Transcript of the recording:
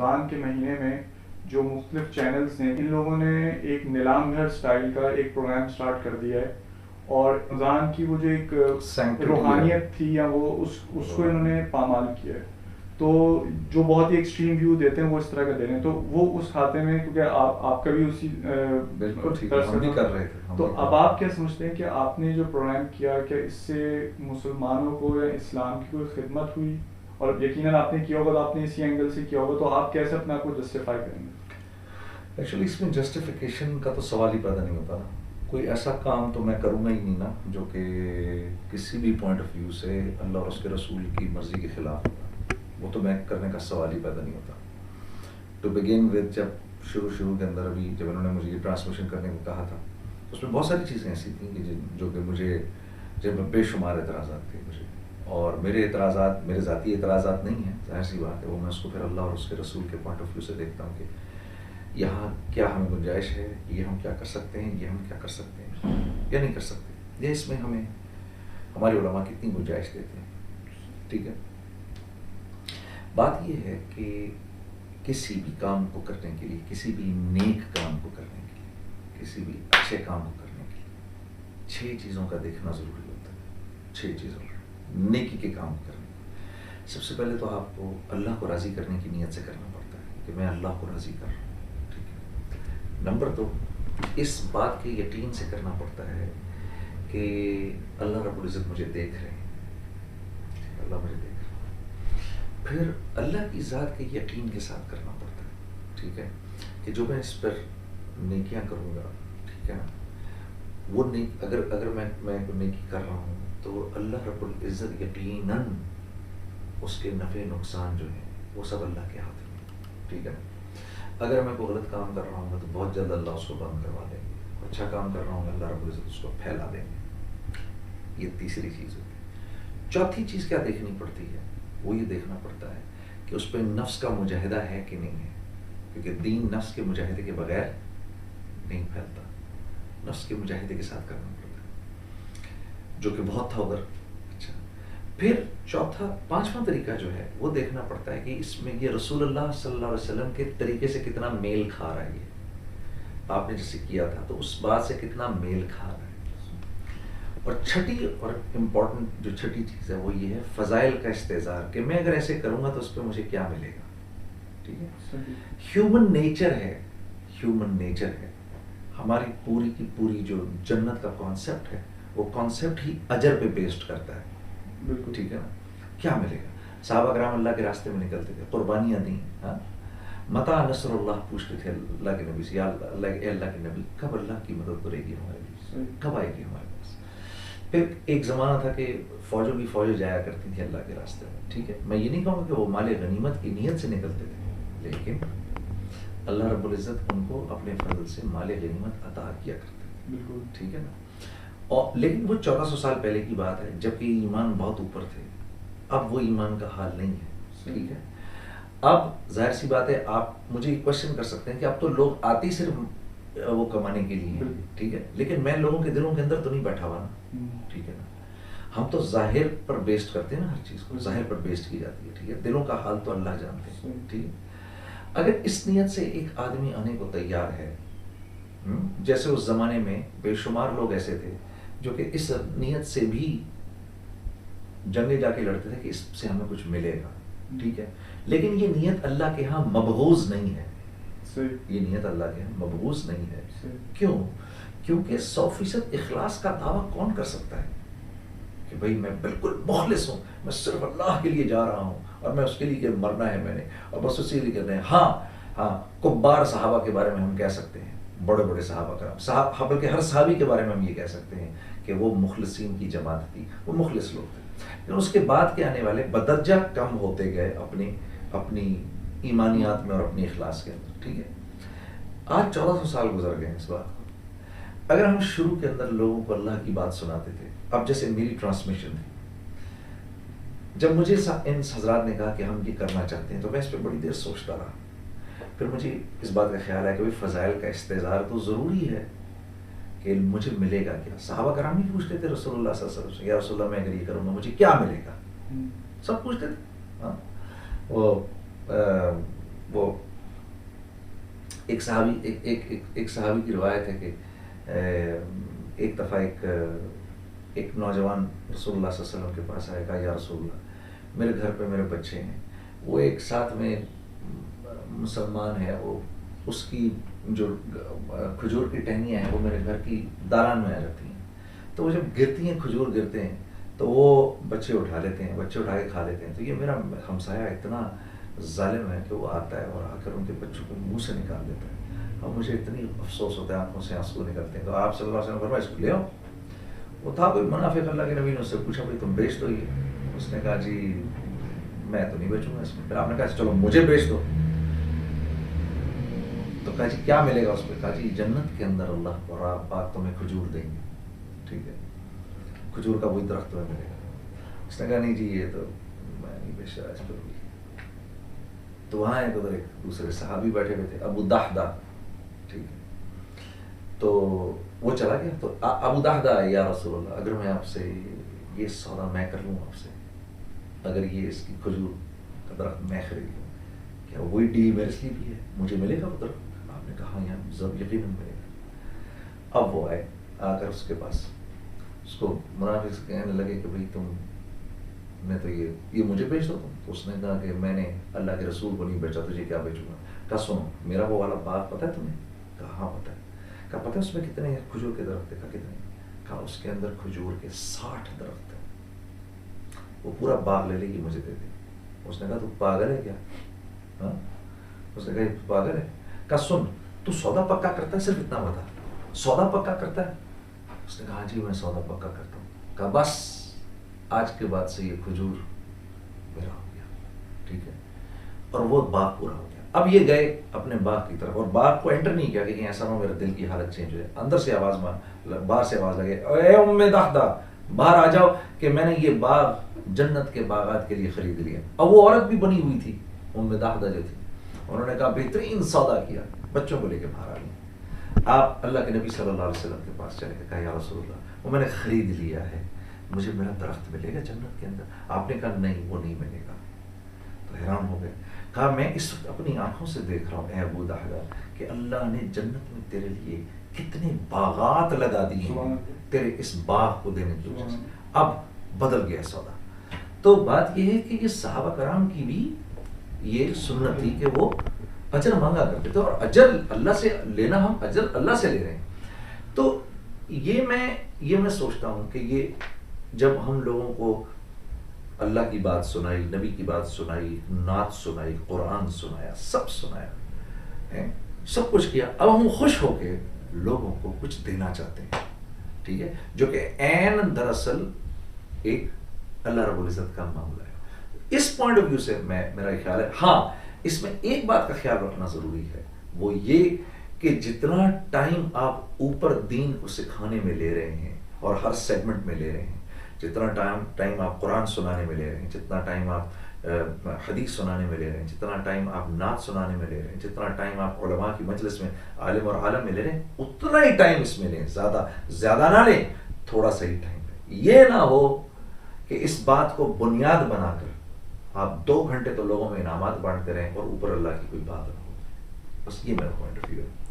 رمضان کے مہینے میں جو مختلف چینلز ہیں ان لوگوں نے ایک نیلام گھر سٹائل کا ایک پروگرام سٹارٹ کر دیا ہے، اور رمضان کی وہ جو ایک روحانیت تھی یا وہ اس کو انہوں نے پامال کیا ہے. تو جو بہت ہی ایکسٹریم ویو دیتے ہیں وہ اس طرح کا دے رہے ہیں. تو وہ اس کھاتے میں، کیونکہ آپ کا بھی اسی کر رہے تھے، تو اب آپ کیا سمجھتے ہیں کہ آپ نے جو پروگرام کیا، کیا اس سے مسلمانوں کو یا اسلام کی کوئی خدمت ہوئی؟ اور یقیناً آپ نے کیا ہوگا تو آپ نے اسی اینگل سے کیا ہوگا، تو آپ کیسے اپنے آپ کو جسٹیفائی کریں گے؟ ایکچولی اس میں جسٹیفیکیشن کا تو سوال ہی پیدا نہیں ہوتا. کوئی ایسا کام تو میں کروں گا ہی نہیں نا جو کہ کسی بھی پوائنٹ آف ویو سے اللہ اور اس کے رسول کی مرضی کے خلاف ہوگا. وہ تو میں کرنے کا سوال ہی پیدا نہیں ہوتا. ٹو بگین ود جب شروع کے اندر ابھی جب انہوں نے مجھے یہ ٹرانسمیشن کرنے کو کہا تھا، اس میں بہت ساری چیزیں ایسی تھیں کہ جو کہ مجھے جب بے شمار اعتراضات تھے مجھے، اور میرے اعتراضات میرے ذاتی اعتراضات نہیں ہیں، ظاہر سی بات ہے. وہ میں اس کو پھر اللہ اور اس کے رسول کے پوائنٹ آف ویو سے دیکھتا ہوں کہ یہاں کیا ہمیں گنجائش ہے، یہ ہم کیا کر سکتے ہیں، یہ ہم کیا کر سکتے ہیں یا نہیں کر سکتے، یا اس میں ہمیں ہمارے علماء کتنی گنجائش دیتے ہیں. ٹھیک ہے، بات یہ ہے کہ کسی بھی کام کو کرنے کے لیے، کسی بھی نیک کام کو کرنے کے لیے، کسی بھی اچھے کام کو کرنے کے لیے 6 چیزوں کا دیکھنا ضروری ہوتا ہے. 6 چیزوں کا نیکی کے کام کرنے. سب سے پہلے تو آپ کو اللہ کو راضی کرنے کی نیت سے کرنا پڑتا ہے کہ میں اللہ کو راضی کر رہا ہوں. نمبر 2، اس بات کے یقین سے کرنا پڑتا ہے کہ اللہ رب العزت مجھے دیکھ رہے ہیں، اللہ مجھے دیکھ رہے ہیں. پھر اللہ کی ذات کے یقین کے ساتھ کرنا پڑتا ہے. ٹھیک ہے، کہ جو میں اس پر نیکیاں کروں گا، ٹھیک ہے نا، وہ اگر میں نیکی کر رہا ہوں تو اللہ رب العزت یقیناً اس کے نفع نقصان جو ہے وہ سب اللہ کے ہاتھ میں. ٹھیک ہے نا. اگر میں کوئی غلط کام کر رہا ہوں گا تو بہت جلد اللہ اس کو بند کروا دیں گے. اچھا کام کر رہا ہوں گا اللہ رب العزت اس کو پھیلا دیں گے. یہ تیسری چیز ہوگی. چوتھی چیز کیا دیکھنی پڑتی ہے؟ وہ یہ دیکھنا پڑتا ہے کہ اس پہ نفس کا مجاہدہ ہے کہ نہیں ہے، کیونکہ دین نفس کے مجاہدے کے بغیر نہیں پھیلتا. نفس کے مجاہدے کے ساتھ کرنا پڑتا ہے، جو کہ بہت تھا ادھر. اچھا، پھر پانچواں طریقہ جو ہے وہ دیکھنا پڑتا ہے کہ اس میں یہ رسول اللہ صلی اللہ علیہ وسلم کے طریقے سے کتنا میل کھا رہا ہے. یہ آپ نے جیسے کیا تھا تو اس بات سے کتنا میل کھا رہا ہے. اور چھٹی اور امپورٹنٹ جو چھٹی چیز ہے وہ یہ ہے فضائل کا استحضار، کہ میں اگر ایسے کروں گا تو اس پہ مجھے کیا ملے گا. ٹھیک ہے، ہیومن نیچر ہے ہماری پوری کی پوری جو جنت کا کانسیپٹ ہے وہ کانسیپٹ ہی اجر پہ بیسڈ کرتا ہے. بالکل ٹھیک ہے نا. کیا ملے گا؟ صحابہ کرام اللہ کے راستے میں نکلتے تھے، قربانیاں دیں. ہاں، متا نصر اللہ پوچھتے تھے اللہ کے نبی سے، یا اللہ کے نبی کب اللہ کی مدد کرے گی ہمارے لیے، کب آئے گی ہمارے پاس. پھر ایک زمانہ تھا کہ فوجیں جایا کرتی تھی اللہ کے راستے میں. ٹھیک ہے، میں یہ نہیں کہوں گا کہ وہ مال غنیمت کی نیت سے نکلتے تھے، لیکن اللہ رب العزت ان کو اپنے فضل سے مال غنیمت عطا کیا کرتے تھے. بالکل ٹھیک ہے نا. اور لیکن وہ 1400 سال پہلے کی بات ہے جبکہ ایمان بہت اوپر تھے. اب وہ ایمان کا حال نہیں ہے. ٹھیک ہے، اب ظاہر سی بات ہے آپ مجھے ایک کوشچن کر سکتے ہیں کہ اب تو لوگ آتے صرف وہ کمانے کے لیے. ٹھیک ہے، لیکن میں لوگوں کے دلوں کے اندر تو نہیں بیٹھا ہوا نا. ٹھیک ہے نا. ہم تو ظاہر پر بیسڈ کرتے ہیں نا، ہر چیز کو ظاہر پر بیسڈ کی جاتی ہے. ٹھیک ہے، دلوں کا حال تو اللہ جانتے ہیں. ٹھیک ہے، اگر اس نیت سے ایک آدمی آنے کو تیار ہے، جیسے اس زمانے میں بے شمار لوگ ایسے تھے جو کہ اس نیت سے بھی جنگیں جا کے لڑتے تھے کہ اس سے ہمیں کچھ ملے گا. ٹھیک ہے، لیکن یہ نیت اللہ کے ہاں مبغوض نہیں ہے. یہ نیت اللہ کے ہاں مبغوض نہیں ہے. کیوں؟ کیونکہ 100% اخلاص کا دعویٰ کون کر سکتا ہے کہ بھائی میں بالکل مخلص ہوں، میں صرف اللہ کے لیے جا رہا ہوں اور میں اس کے لیے مرنا ہے میں نے، اور بس اسی لیے کرنا ہے. ہاں کبار صحابہ کے بارے میں ہم کہہ سکتے ہیں، بڑے صحابہ کرام، بلکہ ہر صحابی کے بارے میں ہم یہ کہہ سکتے ہیں کہ وہ مخلصین کی جماعت تھی، وہ مخلص لوگ تھے. لیکن اس کے بعد کے آنے والے بدرجہ کم ہوتے گئے اپنی ایمانیات میں اور اپنی اخلاص کے اندر. ٹھیک ہے، آج 1400 سال گزر گئے اس بات کو. اگر ہم شروع کے اندر لوگوں کو اللہ کی بات سناتے تھے، اب جیسے میری ٹرانسمیشن تھی، جب مجھے ان حضرات نے کہا کہ ہم یہ کرنا چاہتے ہیں تو میں اس پہ بڑی دیر سوچتا رہا. پھر مجھے اس بات کا خیال ہے کہ فضائل کا استحضار تو ضروری ہے کہ مجھے ملے گا کیا. صحابہ کرام نہیں پوچھتے تھے رسول اللہ صلی اللہ علیہ وسلم سے، یا رسول اللہ میں اگر یہ کروں گا مجھے کیا ملے گا. سب پوچھتے تھے. وہ ایک صحابی کی روایت ہے کہ ایک دفعہ ایک نوجوان رسول اللہ صلی اللہ علیہ وسلم کے پاس آئے، کہا یا رسول اللہ میرے گھر پہ میرے بچے ہیں، وہ ایک ساتھ میں مسلمان ہے، وہ اس کی جو کھجور کی ٹہنیاں ہیں وہ میرے گھر کی دالان میں آ جاتی ہیں، تو وہ جب گرتی ہیں کھجور گرتے ہیں تو وہ بچے اٹھا لیتے ہیں، بچے اٹھا کے کھا لیتے ہیں، تو یہ میرا ہمسایہ اتنا ظالم ہے کہ وہ آتا ہے اور آ کر ان کے بچوں کو منہ سے نکال دیتا ہے، اور مجھے اتنی افسوس ہوتا ہے، آنکھوں سے آنسو نکلتے ہیں، تو آپ صلی اللہ علیہ وسلم فرمایا اس کو لے آؤ۔ وہ تھا کوئی منافق، اللہ کے نبی نے اس سے پوچھا بھائی تم بیچ دو یہ؟ اس نے کہا جی میں تو نہیں بیچوں گا اس میں۔ پھر آپ نے کہا چلو مجھے بیچ دو، تو کہا جی کیا ملے گا اس پہ؟ کہا جی جنت کے اندر اللہ پاک تمہیں کھجور دیں گے، ٹھیک ہے، کھجور کا وہی درخت تمہیں ملے گا۔ اس نے کہا نہیں جی یہ تو میں نہیں بیچ رہا اس پر۔ تو وہاں ادھر ایک دوسرے صحابی بیٹھے ہوئے تھے، ابو دحدہ، ٹھیک ہے، تو وہ چلا گیا، تو ابو دحدہ یا رسول اللہ اگر میں آپ سے یہ سودا میں کر لوں آپ سے، اگر یہ اس کی کھجور کا درخت میں خرید لوں، کیا وہی ڈیل میرے لیے بھی ہے، مجھے ملے گا وہ درخت؟ آپ نے کہا ہاں یہاں یقیناً ملے گا۔ اب وہ آئے، آ کر اس کے پاس اس کو منافق سے کہنے لگے کہ بھائی تم نے تو یہ مجھے بیچ دو تم۔ تو اس نے کہا کہ میں نے اللہ کے رسول کو نہیں بیچا، تجھے کیا بیچوں گا؟ کہا سنو میرا وہ والا باغ پتہ ہے تمہیں؟ کہا ہاں پتہ ہے۔ کہا پتہ ہے اس میں کتنے کھجور کے درخت ہے؟ کہا کتنے؟ کہا اس کے اندر کھجور کے 60 درخت ہیں، وہ پورا باغ لے لے گی مجھے دے دے۔ اس نے کہا تو پاگل ہے کیا؟ ہاں، اس نے کہا تو پاگل ہے۔ کہا سن تو سودا پکا کرتا ہے، صرف اتنا بتا، سودا پکا کرتا ہے؟ اس نے کہا جی میں سودا پکا کرتا ہوں۔ کہا بس آج کے بعد سے یہ کھجور میرا ہو گیا، ٹھیک ہے، اور وہ باغ پورا ہو گیا۔ اب یہ گئے اپنے باغ کی طرف، اور باغ کو انٹر نہیں کیا کہ ایسا نہ ہو میرے دل کی حالت چینج ہوئے، اندر سے آواز باہر سے آواز لگے اے ام دحدہ باہر آ جاؤ کہ میں نے یہ باغ جنت کے باغات کے لیے خرید لیا۔ اب وہ عورت بھی بنی ہوئی تھی، ام دحدہ جو تھی، انہوں نے کہا بہترین سودا کیا، بچوں کو لے کے باہر آ گئی۔ آپ اللہ کے نبی صلی اللہ علیہ وسلم کے پاس چلے گئے، کہا یا رسول اللہ وہ میں نے خرید لیا ہے، مجھے میرا درخت ملے گا جنت کے اندر؟ آپ نے کہا نہیں وہ نہیں ملے گا۔ تو حیران ہو گئے، کہا میں اس وقت اپنی آنکھوں سے دیکھ رہا ہوں اے ابو دحدہ کہ اللہ نے جنت میں تیرے لیے کتنے باغات لگا دیے ہیں تیرے اس باغ کو دینے کی وجہ سے، اب بدل گیا سودا۔ تو بات یہ ہے کہ یہ صحابہ کرام کی بھی یہ سنت تھی کہ وہ اجر مانگا کرتے تھے، اور اجر اللہ سے لینا، ہم اجر اللہ سے لے رہے ہیں۔ تو یہ میں سوچتا ہوں کہ یہ جب ہم لوگوں کو اللہ کی بات سنائی، نبی کی بات سنائی، نعت سنائی، قرآن سنایا، سب سنایا، سب کچھ کیا، اب ہم خوش ہو کے لوگوں کو کچھ دینا چاہتے ہیں، ٹھیک ہے، جو کہ عین دراصل ایک اللہ رب العزت کا معاملہ ہے۔ اس پوائنٹ آف ویو سے میرا خیال ہے، ہاں اس میں ایک بات کا خیال رکھنا ضروری ہے، وہ یہ کہ جتنا ٹائم آپ اوپر دین کو سکھانے میں لے رہے ہیں اور ہر سیگمنٹ میں لے رہے ہیں، جتنا ٹائم آپ قرآن سنانے میں لے رہے ہیں، جتنا ٹائم آپ حدیث سنانے میں لے رہے ہیں، جتنا ٹائم آپ نعت سنانے میں لے رہے ہیں، جتنا ٹائم آپ علماء کی مجلس میں عالم اور عالم میں لے رہے ہیں، اتنا ہی ٹائم اس میں لیں، زیادہ نہ لیں، تھوڑا سا ہی ٹائم لیں۔ یہ نہ ہو کہ اس بات کو بنیاد بنا کر آپ 2 گھنٹے تو لوگوں میں انعامات بانٹتے رہیں اور اوپر اللہ کی کوئی بات نہ ہو۔ بس یہ میرا پوائنٹ آف ویو ہے۔